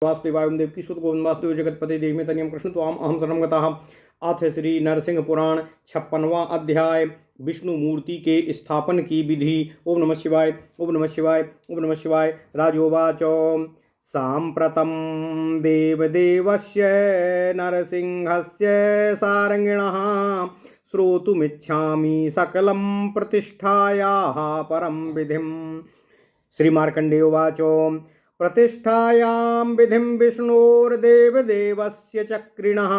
वासुदेवाय ओम देवकी सुत गोविंद वासुदेव जगतपति देवी तनियम कृष्ण तो अहम शरणम गतः। अथ श्री नरसिंह पुराण 56वां अध्याय विष्णु मूर्ति के स्थापन की विधि। ओम नमः शिवाय ओम नमः शिवाय ओम नमः शिवाय। राजोवाच साम्प्रतं देवदेवस्य नरसिंहस्य सारंगिणः श्रोतुमिच्छामि सकलं प्रतिष्ठायाः परं विधिं। श्री मार्कंडेय उवाच प्रतिष्ठायां विधिं विष्णोर्देवदेवस्य चक्रिणः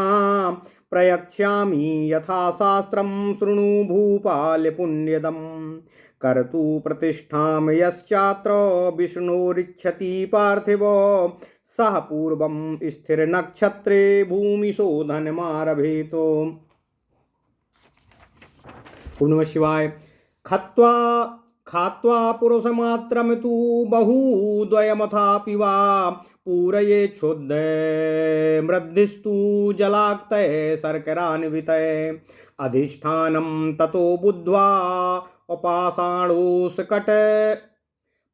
प्रयक्ष्यामि यथा शास्त्रं शृणु भूपाल पुण्यदम्। कर्तु प्रतिष्ठां यश्चात्र विष्णोरिच्छति पार्थिवो सः पूर्वं स्थिरनक्षत्रे भूमिशोधनमारभेत। ओम नमः शिवाय। खात्वा पुरुषमात्रं तु बहुद्वयमथापि वा पूरयेच्छोदय मृद्धिस्तु जलाक्तये शर्करान्वितये अधिष्ठानं ततो बुद्ध्वा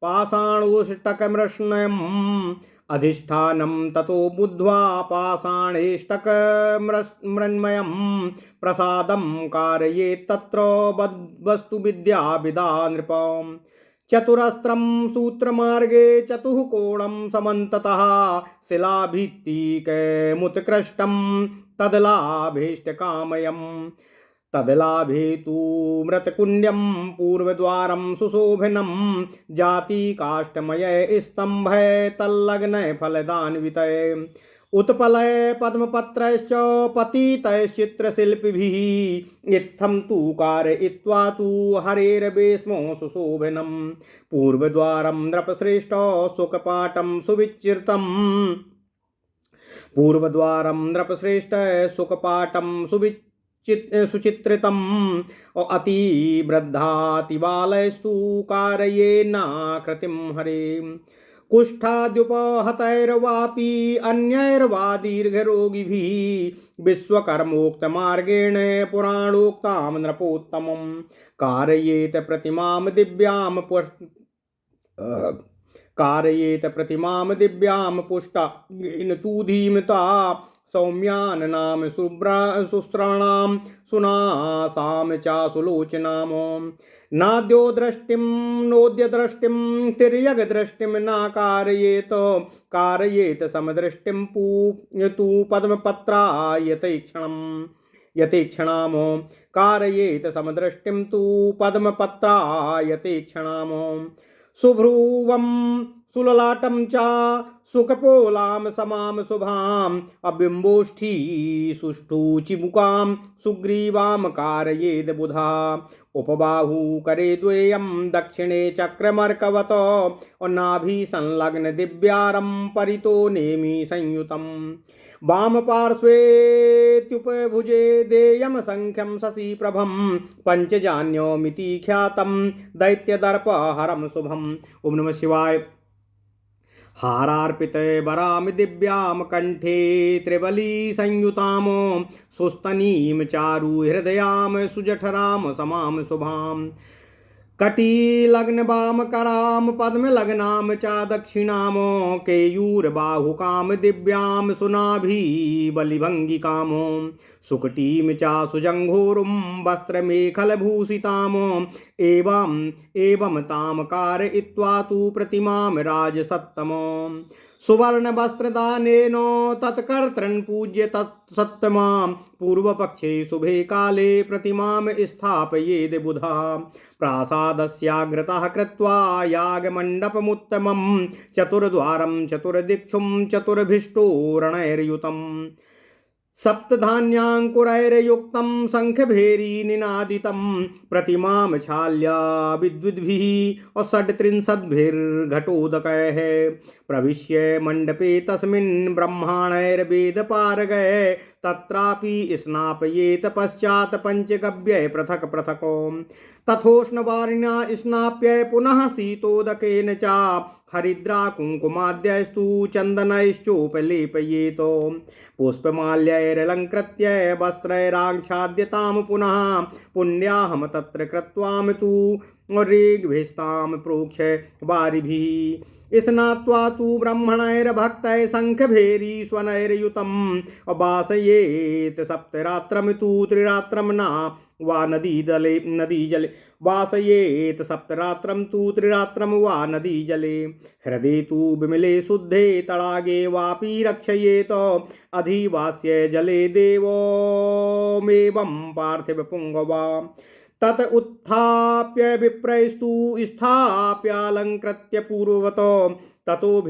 पाषाणोष्टकमृष्णयम् अधिष्ठानं ततो बुद्ध्वा पाषाणेष्टकमृण्मयं प्रसादं कारयेत् तत्र वस्तु विद्याविदा नृपम्। चतुरस्त्रं सूत्रमार्गे चतुःकोणं समन्ततः शिलाभित्तिकमुत्कृष्टं तदलाभेष्टकामयम्। तदलाभे तु मृतकुण्यं पूर्वद्वारं सुशोभनं जातिकाष्ठमय स्तंभे तल्लग्नय फलदान्वितये उत्पलय पद्मपत्रैश्च पतितैश्चित्रशिल्पिभिः इत्थं तु कारयित्वा तु हरेर्वेश्मो सुशोभनं पूर्वद्वारं नृपश्रेष्ठ सुखपाटं सुविचित्रं पूर्वद्वारं नृपश्रेष्ठ सुखपाटं सुचित्रितम् अतिवृद्धातिबालैस्तु कारयेन्नाकृतिं हरे कुष्ठाद्युपहतैर्वापि अन्यैर्वा दीर्घरोगिभिः विश्वकर्मोक्तमार्गेण पुराणोक्तां नृपोत्तमं कारयेत प्रतिमां दिव्यां पुष्टाङ्गेन तु धीमता सौम्यान नाम शुश्राणां सुनासाम चासुलोचनाम नाद्यो दृष्टिं नोद्य दृष्टिं तिर्यग दृष्टिं न कारयेत समदृष्टिं तु यतेक्षणाम कारयेत समदृष्टिं तु पद्मपत्रायतेक्षणाम सुभ्रुवं सुललाटं च सुकपोलां समां शुभाम् अबिम्बोष्ठी सुष्ठु चिमुकां सुग्रीवां कारयेद बुधा उपबाहु करे द्वयं दक्षिणे चक्रमर्कवत नाभि संलग्न दिव्यारं परितो नेमि संयुतम् वाम पार्श्वेत्युपभुजे देयं संख्यं शशिप्रभं पंचजान्योमिति ख्यातं दैत्यदर्पहरं शुभम्। ओम नमः शिवाय। हारार्पिते वराम दिव्याम कंठे त्रिबली संयुताम सुस्तनीम चारु हृदयाम सुजठराम समाम शुभाम कटिलग्न वाम कराम पद्म लग्नाम च दक्षिणाम केयूरबाहुकाम दिव्याम सुनाभि बलिभंगिकाम सुकटीम च सुजंघोरुम वस्त्रमेखलभूषिताम एवं ताम कारयित्वा तु प्रतिमां राजसत्तम सुवर्ण वस्त्रदानेन तत्कर्तृन् पूज्य तत्सत्तमां पूर्वपक्षे शुभे काले प्रतिमां स्थापयेद बुधा प्रासादस्याग्रतः कृत्वा यागमण्डपमुत्तमं चतुर्द्वारं चतुर्दिक्षुं चतुर्भिष्टोरणैर्युतम् सप्तधान्याङ्कुरैर्युक्तं शङ्खभेरी निनादितं प्रतिमां छाल्या विद्युद्भिः षड्त्रिंशद्भिर्घटोदकैः प्रविश्य मण्डपे तस्मिन् ब्रह्माणैर्वेदपारगै तत्रापि स्नापयेत पश्चात् पञ्चगव्यै पृथक् पृथक् तथोष्णवारिणा स्नाप्य पुनः शीतोदकेन च हरिद्रा कुङ्कुमाद्यैस्तु चन्दनैश्चोपलेपयेत पुष्पमाल्यैरलङ्कृत्य वस्त्रैराच्छाद्यतां पुनः पुण्याहं तत्र कृत्वां तु ऋग्भेस्ताम प्रोक्ष वारिभिः स्नात्वा तु ब्रह्मणैर्भक्तैः शङ्खभेरी स्वनैर्युतम् वासयेत् सप्तरात्रं तु त्रिरात्रं न वा नदीजले वासयेत् सप्तरात्रं तु त्रिरात्रं वा नदीजले हृदे तु विमले शुद्धे तडागे वापि रक्षयेत् अधिवास्य जले देवोमेवं पार्थिवपुङ्गवा तत उत्थाप्य विप्रैस्तु स्थाप्यालङ्कृत्य पूर्ववत् ततो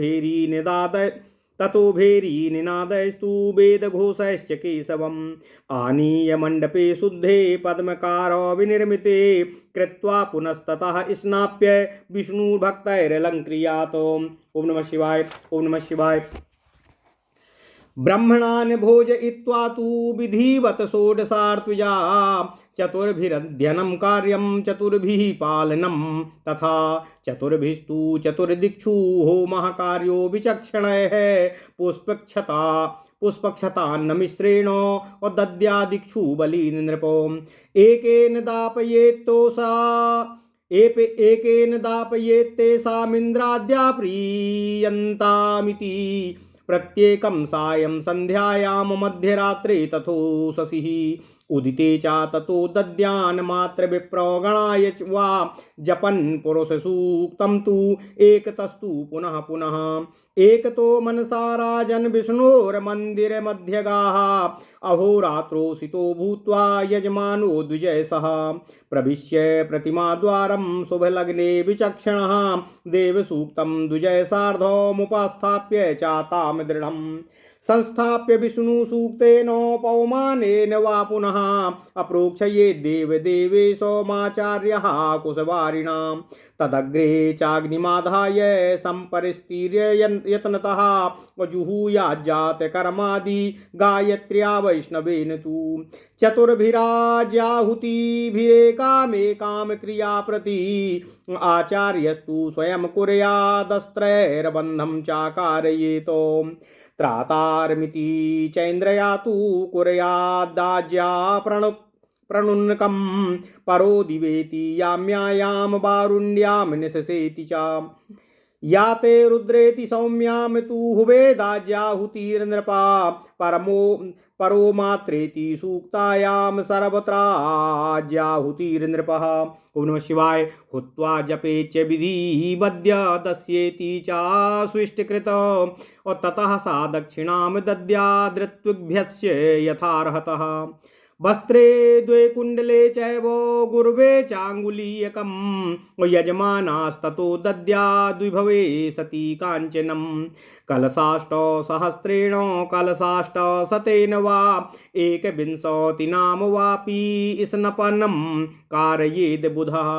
भेरी निनादैस्तु वेदघोषैश्च केशवम् आनीय मण्डपे शुद्धे पद्मकार विनिर्मिते कृत्वा पुनस्ततः स्नाप्य विष्णुभक्तैरलङ्क्रियात्। ओम नमः शिवाय। ओम नमः शिवाय। ब्रह्मणान् भोजयित्वा तु विधिवत षोडशार्त्विजा चतुर्भिरध्ययनं कार्यं चतुर्भिः पालनं तथा चतुर्भिस्तु चतुर्दिक्षु होमः कार्यो विचक्षणैः पुष्पक्षतान्नमिश्रेण दद्यादिक्षु बलीन् नृपो एकेन दापयेत्तेषामिन्द्राद्या प्रीयन्तामिति प्रत्येकं सायं संध्यायां मध्यरात्रे तथोषसिः उदिते च ततो दद्यान् मात्र विप्रगणाय वा जपन् पुरुषसूक्तं तु एकतस्तु पुनः पुनः एकतो मनसा राजन् विष्णोर्मन्दिरमध्यगाः अहोरात्रोषितो भूत्वा यजमानो द्विजयसः प्रविश्य प्रतिमाद्वारं शुभलग्ने विचक्षणः देवसूक्तं द्विजयसार्धमुपस्थाप्य चातां दृढम् संस्थाप्य विष्णुसूक्तेन पवमानेन वा पुनः अप्रोक्षये देवदेवे सोमाचार्यः कुशवारिणां तदग्रे चाग्निमाधाय सम्परिस्तीर्य यत्नतः जुहूयाज्जातकर्मादि गायत्र्या वैष्णवेन तु चतुर्भिराज्याहुतिभिरेकामेकां क्रिया प्रति आचार्यस्तु स्वयं कुर्यादस्त्रैर्बन्धं चाकारयेत् त्रातारमिति चैन्द्रया तु कुर्यादाज्या प्रणुन्नकं परो दिवेति याम्यायां वारुण्यां निशसेति च याते रुद्रेति सौम्यां तु हुवेदाज्याहुतिर्नृपा परो मात्रेति सूक्तायां सर्वत्राज्याहुतिर्नृपः। ओम नमः शिवाय। हुत्वा जपेच्च विधिवद्य दस्येति चास्विष्टकृत और ततः सा दक्षिणां दद्यादृत्विभ्यस्य यथार्हतः वस्त्रे द्वे कुण्डले चैव गुर्वे चाङ्गुलीयकं यजमानास्ततो दद्याद्विभवे सती काञ्चनं कलशाष्टसहस्रेण कलशाष्टशतेन वा एकविंशतिनाम वापि स्नपनं कारयेद् बुधः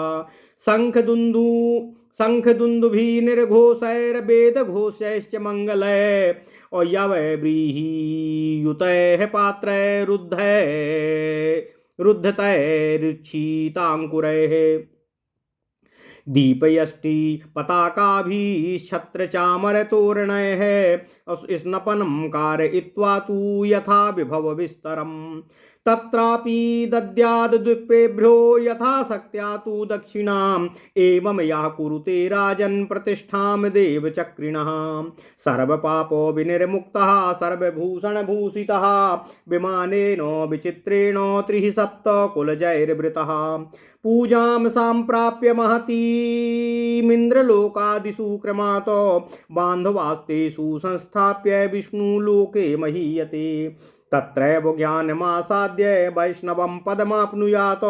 शङ्खदुन्दुभिर्घोषैर्वेदघोषैश्च मङ्गलैः यवव्रीहियुतैः पात्रैरुद्धतैरुच्छिताङ्कुरैः दीपयष्टि पताकाभिश्छत्रचामरतोरणैः स्नपनं कारयित्वा तु यथा विभव विस्तरम् तत्रापि दद्याद् द्विप्रेभ्यो यथा शक्त्या तु दक्षिणाम् एवं या कुरुते राजन् प्रतिष्ठां देवचक्रिणः सर्वपापो विनिर्मुक्तः सर्वभूषणभूषितः विमानेन विचित्रेण त्रिः सप्तकुलजैर्वृतः पूजां सम्प्राप्य महतीमिन्द्रलोकादिषु क्रमात् बान्धवास्तेषु संस्थाप्य विष्णुलोके महीयते तत्रैव ज्ञानमासाद्य वैष्णवं पदमाप्नुयात्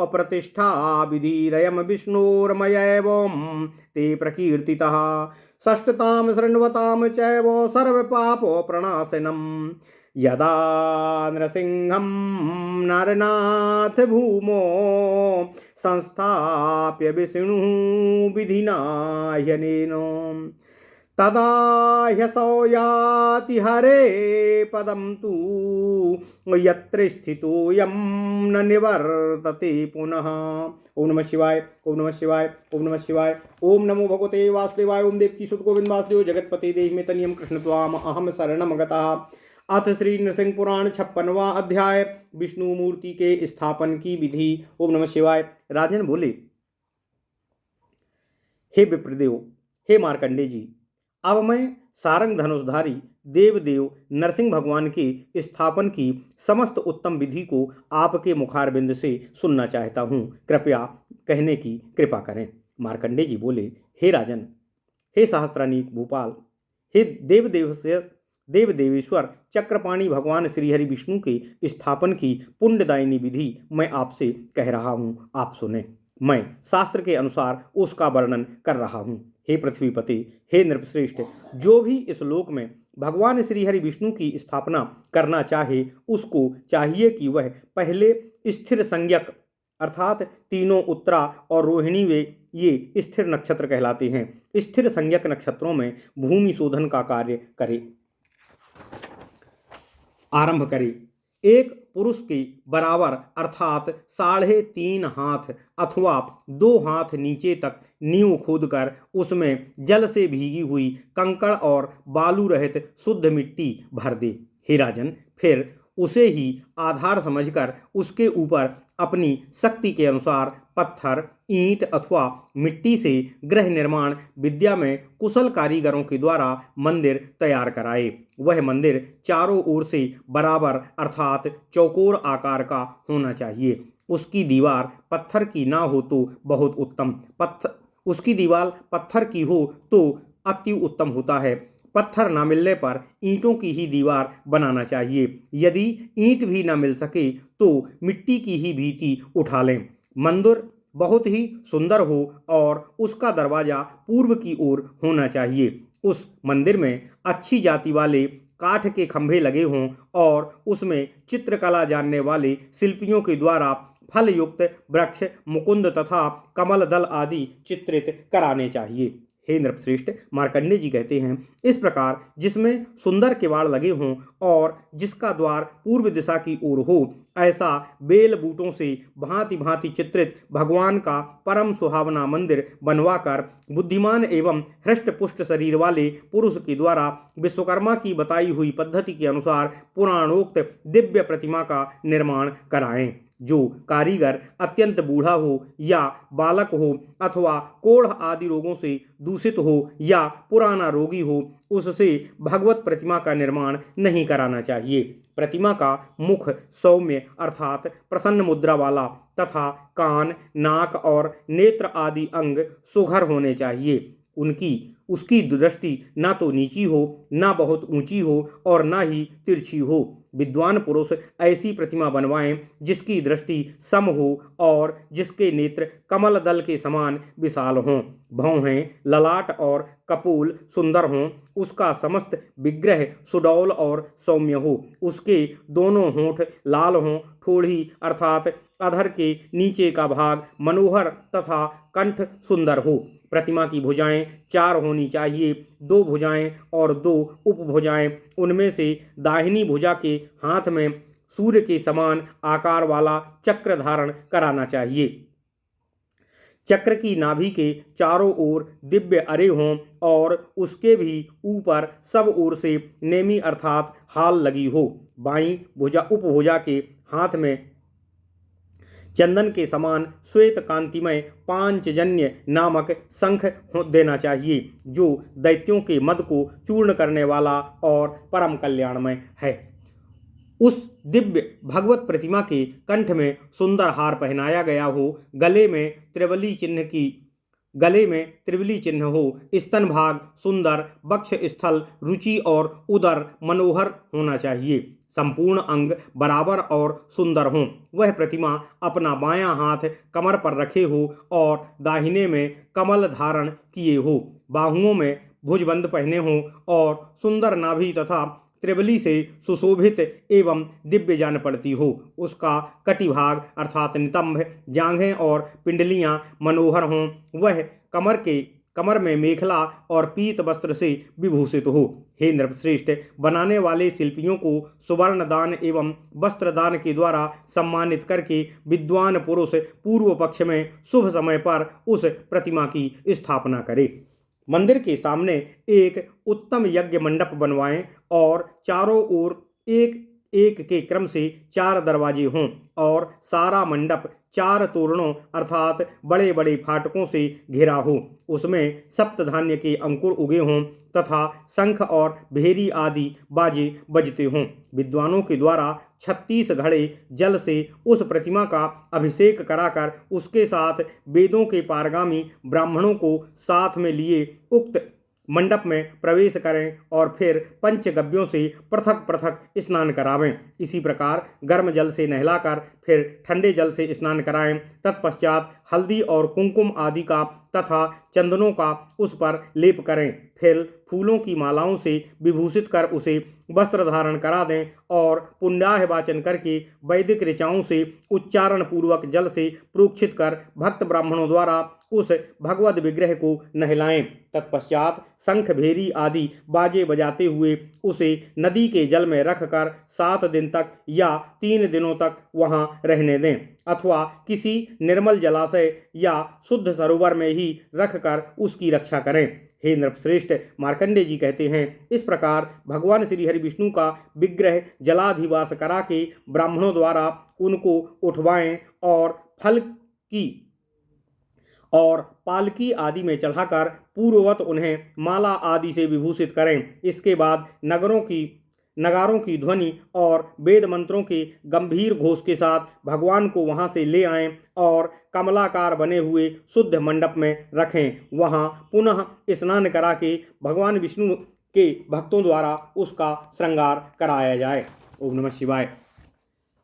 अप्रतिष्ठा विधिरयं विष्णोर्मयैवं ते प्रकीर्तितः षष्ठतां शृण्वतां चैव सर्वपापप्रणाशनम् यदा नृसिंहं नरनाथ भूमो संस्थाप्य विष्णुः विधिना ह्यनेन तदा ह्यसौ याति हरे पदं तु यत्र स्थितोऽयं न निवर्तते पुनः। ओम नमः शिवाय। ओम नमः शिवाय। ओम नमः शिवाय। ओम नमो भगवते वासुदेवाय। ओम देवकी सुत गोविंद वासुदेव जगतपति देहि में तनियम कृष्ण त्वाम अहम शरणम गतः। अथ श्री नृसिंह पुराण 56वां अध्याय विष्णु मूर्ति के स्थापन की विधि। ओम नमः शिवाय। राजन बोले, हे विप्रदेव, हे मार्कंडे जी, अब मैं सारंग धनुषधारी देवदेव नरसिंह भगवान के स्थापन की समस्त उत्तम विधि को आपके मुखारबिंद से सुनना चाहता हूँ। कृपया कहने की कृपा करें। मार्कंडे जी बोले, हे राजन, हे सहस्त्रानीक भूपाल, हे देवदेवेश्वर चक्रपाणी भगवान श्रीहरि विष्णु के स्थापन की पुण्यदायिनी विधि मैं आपसे कह रहा हूँ, आप सुने। मैं शास्त्र के अनुसार उसका वर्णन कर रहा हूँ। हे पृथ्वीपति, हे नृपश्रेष्ठ, जो भी इस लोक में भगवान श्रीहरि विष्णु की स्थापना करना चाहे, उसको चाहिए कि वह पहले स्थिर संज्ञक अर्थात तीनों उत्तरा और रोहिणी वे ये स्थिर नक्षत्र कहलाते हैं, स्थिर संज्ञक नक्षत्रों में भूमि शोधन का कार्य करे, आरंभ करे। एक पुरुष के बराबर अर्थात 3.5 हाथ अथवा 2 हाथ नीचे तक नींव खोदकर उसमें जल से भीगी हुई कंकड़ और बालू रहित शुद्ध मिट्टी भर दे। हे राजन, फिर उसे ही आधार समझकर उसके ऊपर अपनी शक्ति के अनुसार पत्थर, ईंट अथवा मिट्टी से गृह निर्माण विद्या में कुशल कारीगरों के द्वारा मंदिर तैयार कराए। वह मंदिर चारों ओर से बराबर अर्थात चौकोर आकार का होना चाहिए। उसकी दीवार पत्थर की ना हो तो बहुत उत्तम, उसकी दीवार पत्थर की हो तो अति उत्तम होता है। पत्थर ना मिलने पर ईंटों की ही दीवार बनाना चाहिए। यदि ईंट भी ना मिल सके तो मिट्टी की ही भीति उठा लें। मंदिर बहुत ही सुंदर हो और उसका दरवाजा पूर्व की ओर होना चाहिए। उस मंदिर में अच्छी जाति वाले काठ के खंभे लगे हों और उसमें चित्रकला जानने वाले शिल्पियों के द्वारा फल युक्त वृक्ष, मुकुंद तथा कमल दल आदि चित्रित कराने चाहिए। हे नृपश्रेष्ठ, मार्कंडे जी कहते हैं, इस प्रकार जिसमें सुंदर किवाड़ लगे हों और जिसका द्वार पूर्व दिशा की ओर हो, ऐसा बेल बूटों से भांति भांति चित्रित भगवान का परम सुहावना मंदिर बनवाकर बुद्धिमान एवं हृष्ट पुष्ट शरीर वाले पुरुष के द्वारा विश्वकर्मा की बताई हुई पद्धति के अनुसार पुराणोक्त दिव्य प्रतिमा का निर्माण कराएं। जो कारीगर अत्यंत बूढ़ा हो या बालक हो अथवा कोढ़ आदि रोगों से दूषित हो या पुराना रोगी हो, उससे भगवत प्रतिमा का निर्माण नहीं कराना चाहिए। प्रतिमा का मुख सौम्य अर्थात प्रसन्न मुद्रा वाला तथा कान, नाक और नेत्र आदि अंग सुघर होने चाहिए। उसकी दृष्टि ना तो नीची हो, ना बहुत ऊंची हो और ना ही तिरछी हो। विद्वान पुरुष ऐसी प्रतिमा बनवाएं जिसकी दृष्टि सम हो और जिसके नेत्र कमल दल के समान विशाल हों। भौहें, ललाट और कपोल सुंदर हों। उसका समस्त विग्रह सुडौल और सौम्य हो। उसके दोनों होंठ लाल हों। ठोड़ी अर्थात अधर के नीचे का भाग मनोहर तथा कंठ सुंदर हो। प्रतिमा की भुजाएं 4 होनी चाहिए, 2 भुजाएं और 2 उपभुजाएं। उनमें से दाहिनी भुजा के हाथ में सूर्य के समान आकार वाला चक्र धारण कराना चाहिए। चक्र की नाभि के चारों ओर दिव्य अरे हों और उसके भी ऊपर सब ओर से नेमी अर्थात हाल लगी हो। बाईं उपभुजा के हाथ में चंदन के समान श्वेत कांतिमय पांचजन्य नामक शंख देना चाहिए, जो दैत्यों के मद को चूर्ण करने वाला और परम कल्याणमय है। उस दिव्य भगवत प्रतिमा के कंठ में सुंदर हार पहनाया गया हो। गले में त्रिवली चिन्ह हो। स्तन भाग सुंदर, वक्ष स्थल रुचि और उदर मनोहर होना चाहिए। संपूर्ण अंग बराबर और सुंदर हों। वह प्रतिमा अपना बायां हाथ कमर पर रखे हो और दाहिने में कमल धारण किए हो। बाहुओं में भुजबंद पहने हो और सुंदर नाभि तथा त्रिवली से सुशोभित एवं दिव्य जान पड़ती हो। उसका कटिभाग अर्थात नितंब, जांघें और पिंडलियां मनोहर हों। वह कमर में मेखला और पीत वस्त्र से विभूषित हो। हे नृपश्रेष्ठ, बनाने वाले शिल्पियों को सुवर्ण दान एवं वस्त्र दान के द्वारा सम्मानित करके विद्वान पुरुष पूर्व पक्ष में शुभ समय पर उस प्रतिमा की स्थापना करे। मंदिर के सामने एक उत्तम यज्ञ मंडप बनवाएं और चारों ओर एक एक के क्रम से 4 दरवाजे हों और सारा मंडप 4 तोरणों अर्थात बड़े बड़े फाटकों से घिरा हो, उसमें सप्तधान्य के अंकुर उगे हों तथा शंख और भेरी आदि बाजे बजते हों। विद्वानों के द्वारा 36 घड़े जल से उस प्रतिमा का अभिषेक कराकर उसके साथ वेदों के पारगामी ब्राह्मणों को साथ में लिए उक्त मंडप में प्रवेश करें और फिर पंचगव्यों से पृथक पृथक स्नान करावें। इसी प्रकार गर्म जल से नहलाकर फिर ठंडे जल से स्नान कराएं। तत्पश्चात हल्दी और कुंकुम आदि का तथा चंदनों का उस पर लेप करें। फिर फूलों की मालाओं से विभूषित कर उसे वस्त्र धारण करा दें और पुण्याह वाचन करके वैदिक ऋचाओं से उच्चारण पूर्वक जल से प्रोक्षित कर भक्त ब्राह्मणों द्वारा उस भगवद विग्रह को नहलाएं। तत्पश्चात शंख भेरी आदि बाजे बजाते हुए उसे नदी के जल में रखकर 7 दिन तक या 3 दिनों तक वहां रहने दें अथवा किसी निर्मल जलाशय या शुद्ध सरोवर में ही रखकर उसकी रक्षा करें। हे नृपश्रेष्ठ, मार्कंडेय जी कहते हैं, इस प्रकार भगवान श्री हरि विष्णु का विग्रह जलाधिवास करा के ब्राह्मणों द्वारा उनको उठवाएं और फल की और पालकी आदि में चढ़ाकर पूर्ववत उन्हें माला आदि से विभूषित करें। इसके बाद नगारों की ध्वनि और वेद मंत्रों के गंभीर घोष के साथ भगवान को वहां से ले आएं और कमलाकार बने हुए शुद्ध मंडप में रखें। वहां पुनः स्नान करा के भगवान विष्णु के भक्तों द्वारा उसका श्रृंगार कराया जाए। ओम नमः शिवाय।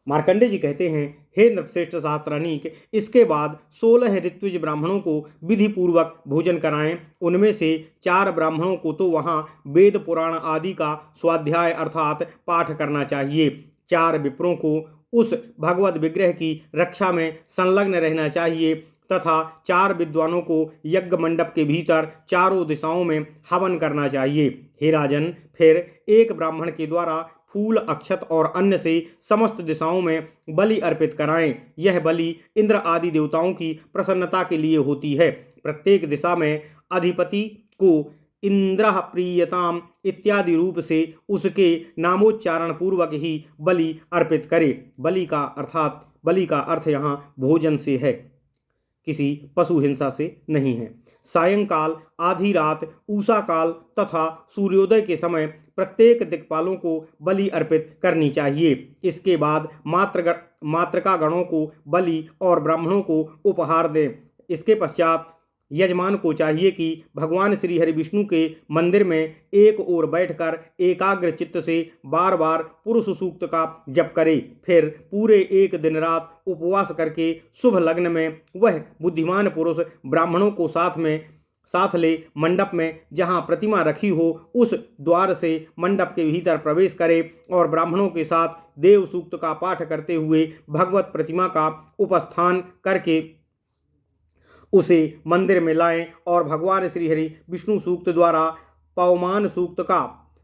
मार्कंडेय जी कहते हैं, हे नृपश्रेष्ठ शास्त्रानीक, इसके बाद 16 ऋत्विज ब्राह्मणों को विधि पूर्वक भोजन कराएं। उनमें से 4 ब्राह्मणों को तो वहां वेद पुराण आदि का स्वाध्याय अर्थात पाठ करना चाहिए। 4 विप्रों को उस भगवद विग्रह की रक्षा में संलग्न रहना चाहिए तथा 4 विद्वानों को यज्ञ मंडप के भीतर चारों दिशाओं में हवन करना चाहिए। हे राजन, फिर एक ब्राह्मण के द्वारा फूल, अक्षत और अन्न से समस्त दिशाओं में बलि अर्पित कराएं। यह बलि इंद्र आदि देवताओं की प्रसन्नता के लिए होती है। प्रत्येक दिशा में अधिपति को इंद्र प्रियताम इत्यादि रूप से उसके नामोच्चारण पूर्वक ही बलि अर्पित करे। बलि का अर्थ यहाँ भोजन से है, किसी पशु हिंसा से नहीं है। सायंकाल, आधी रात, उषा काल तथा सूर्योदय के समय प्रत्येक दिक्पालों को बलि अर्पित करनी चाहिए। इसके बाद मातृका गणों को बलि और ब्राह्मणों को उपहार दें। इसके पश्चात यजमान को चाहिए कि भगवान श्री हरि विष्णु के मंदिर में एक ओर बैठकर एकाग्र चित्त से बार बार पुरुष सूक्त का जप करे। फिर पूरे 1 दिन रात उपवास करके शुभ लग्न में वह बुद्धिमान पुरुष ब्राह्मणों को साथ ले मंडप में जहां प्रतिमा रखी हो उस द्वार से मंडप के भीतर प्रवेश करे और ब्राह्मणों के साथ देव सूक्त का पाठ करते हुए भगवत प्रतिमा का उपस्थान करके उसे मंदिर में लाएं और भगवान श्री हरि विष्णु सूक्त द्वारा पवमान सूक्त का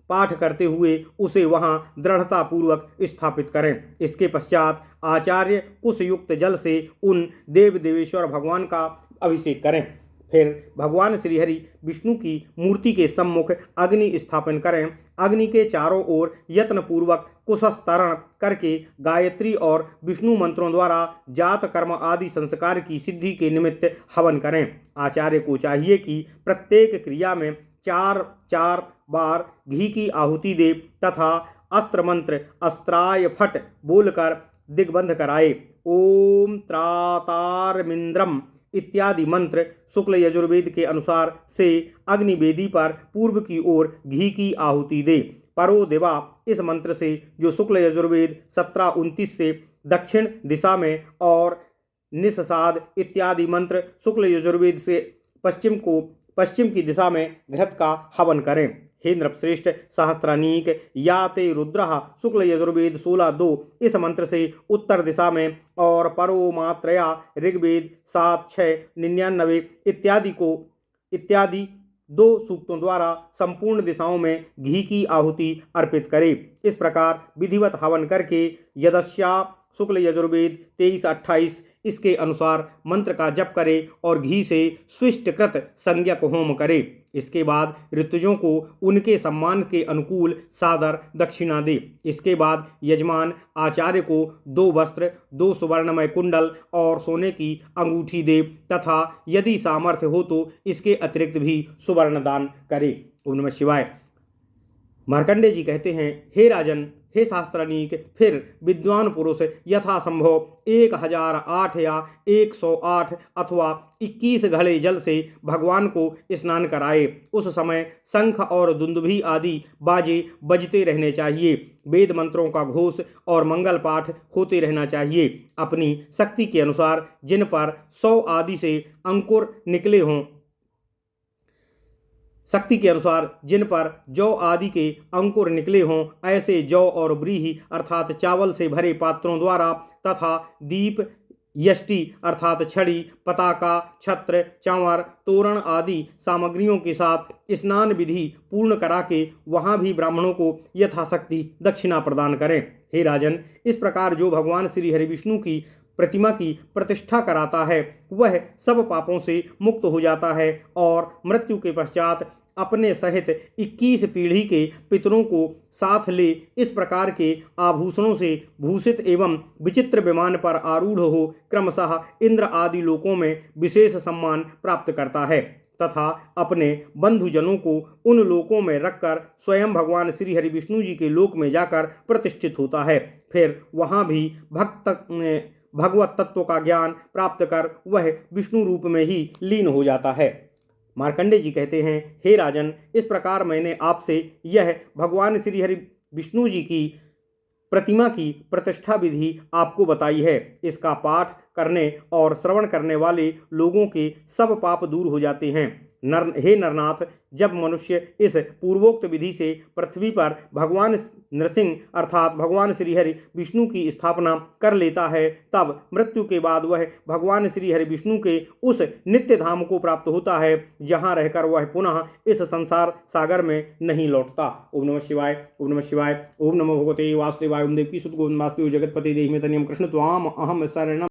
पाठ करते हुए उसे वहां दृढ़ता पूर्वक स्थापित करें। इसके पश्चात आचार्य कुशयुक्त जल से उन देव देवेश्वर भगवान का अभिषेक करें। फिर भगवान श्री हरि विष्णु की मूर्ति के सम्मुख अग्नि स्थापन करें। अग्नि के चारों ओर यत्न पूर्वक कुशस्तरण करके गायत्री और विष्णु मंत्रों द्वारा जात कर्म आदि संस्कार की सिद्धि के निमित्त हवन करें। आचार्य को चाहिए कि प्रत्येक क्रिया में 4 बार घी की आहुति दे तथा अस्त्र मंत्र अस्त्राय फट बोलकर दिग्बंध कराए। ओम त्रातारमिंद्रम इत्यादि मंत्र शुक्ल यजुर्वेद के अनुसार से अग्निवेदी पर पूर्व की ओर घी की आहुति दे। परो देवा इस मंत्र से जो शुक्ल यजुर्वेद 17-29 से दक्षिण दिशा में और निस्साद इत्यादि मंत्र शुक्ल यजुर्वेद से पश्चिम की दिशा में घृत का हवन करें। हे नृपश्रेष्ठ सहस्त्रानीक, या ते रुद्रः शुक्ल यजुर्वेद 16-2 इस मंत्र से उत्तर दिशा में और परो मात्रया ऋग्वेद 7-6-99 इत्यादि 2 सूक्तों द्वारा संपूर्ण दिशाओं में घी की आहुति अर्पित करे। इस प्रकार विधिवत हवन करके यदस्या शुक्ल यजुर्वेद 23-28 इसके अनुसार मंत्र का जप करे और घी से स्विष्टकृत संज्ञक होम करे। इसके बाद ऋतुजों को उनके सम्मान के अनुकूल सादर दक्षिणा दे। इसके बाद यजमान आचार्य को 2 वस्त्र, 2 सुवर्णमय कुंडल और सोने की अंगूठी दे तथा यदि सामर्थ्य हो तो इसके अतिरिक्त भी सुवर्ण दान करे। ओम नमः शिवाय। मार्कंडेय जी कहते हैं, हे राजन, हे शास्त्रानीक, फिर विद्वान पुरुष यथासंभव 1008 या 108 अथवा 21 घड़े जल से भगवान को स्नान कराए। उस समय शंख और दुंदुभी आदि बाजे बजते रहने चाहिए। वेद मंत्रों का घोष और मंगल पाठ होते रहना चाहिए। अपनी शक्ति के अनुसार जिन पर 100 आदि से अंकुर निकले हों, शक्ति के अनुसार जिन पर जौ आदि के अंकुर निकले हों, ऐसे जौ और व्रीहि अर्थात चावल से भरे पात्रों द्वारा तथा दीप, यष्टि अर्थात छड़ी, पताका, छत्र, चांवर, तोरण आदि सामग्रियों के साथ स्नान विधि पूर्ण करा के वहाँ भी ब्राह्मणों को यथाशक्ति दक्षिणा प्रदान करें। हे राजन, इस प्रकार जो भगवान श्री हरि विष्णु की प्रतिमा की प्रतिष्ठा कराता है वह सब पापों से मुक्त हो जाता है और मृत्यु के पश्चात अपने सहित 21 पीढ़ी के पितरों को साथ ले इस प्रकार के आभूषणों से भूषित एवं विचित्र विमान पर आरूढ़ हो क्रमशः इंद्र आदि लोकों में विशेष सम्मान प्राप्त करता है तथा अपने बंधुजनों को उन लोकों में रखकर स्वयं भगवान श्री हरि विष्णु जी के लोक में जाकर प्रतिष्ठित होता है। फिर वहाँ भी भगवत तत्व का ज्ञान प्राप्त कर वह विष्णु रूप में ही लीन हो जाता है। मार्कंडेय जी कहते हैं, हे राजन, इस प्रकार मैंने आपसे यह भगवान श्री हरि विष्णु जी की प्रतिमा की प्रतिष्ठा विधि आपको बताई है। इसका पाठ करने और श्रवण करने वाले लोगों के सब पाप दूर हो जाते हैं। हे नरनाथ, जब मनुष्य इस पूर्वोक्त विधि से पृथ्वी पर भगवान नरसिंह अर्थात भगवान श्री हरि विष्णु की स्थापना कर लेता है तब मृत्यु के बाद वह भगवान श्री हरि विष्णु के उस नित्य धाम को प्राप्त होता है जहाँ रहकर वह पुनः इस संसार सागर में नहीं लौटता। ओम नमः शिवाय। ओम नमः शिवाय। ओम नमो भगवते वासुदेवाय। ओम देवकी सुत गोविंद वासुदेव जगतपति देहि में तनियम कृष्ण त्वाम अहम शरणम।